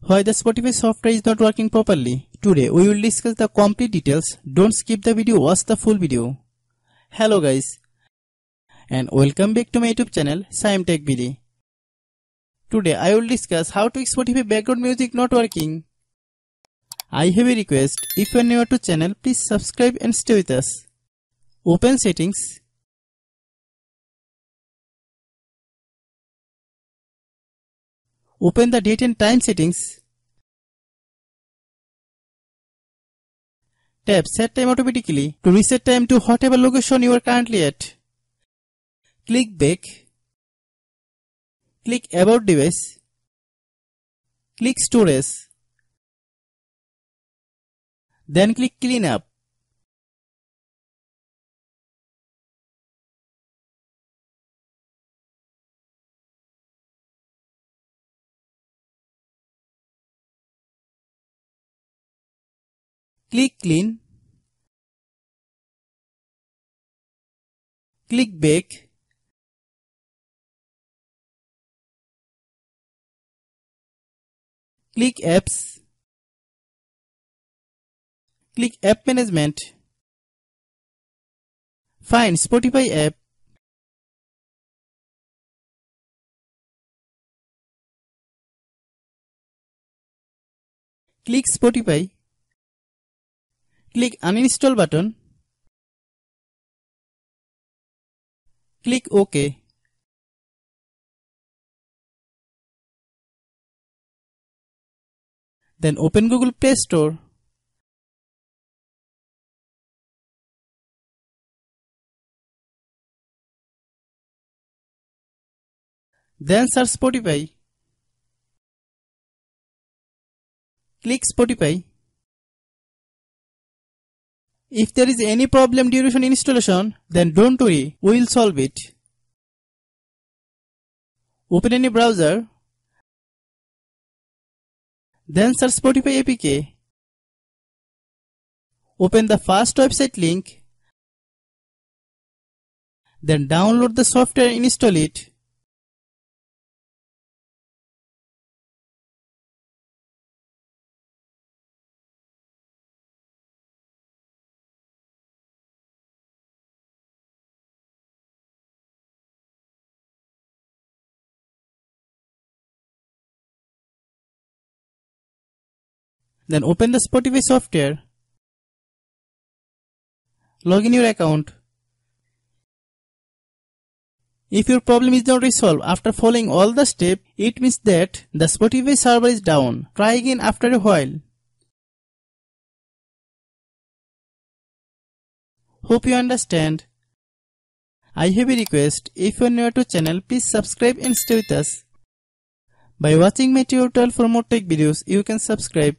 why the Spotify software is not working properly. Today we will discuss the complete details. Don't skip the video, watch the full video. Hello guys, and welcome back to my YouTube channel Shaem TechBD. Today I will discuss how to Spotify background music not working. I have a request. If you are new to channel, please subscribe and stay with us. Open settings. Open the date and time settings. Tap set time automatically to reset time to whatever location you are currently at. Click back. Click about device. Click storage. Then click clean up. Click clean. Click back. Click apps. Click app management. Find Spotify app. Click Spotify. Click uninstall button. Click OK. Then open Google Play Store. Then search Spotify. Click Spotify. If there is any problem during installation, then don't worry, we will solve it. Open any browser. Then search Spotify APK. Open the first website link. Then download the software and install it. Then open the Spotify software. Log in your account. If your problem is not resolved after following all the steps, it means that the Spotify server is down. Try again after a while. Hope you understand. I have a request. If you are new to channel, please subscribe and stay with us. By watching my tutorial for more tech videos, you can subscribe.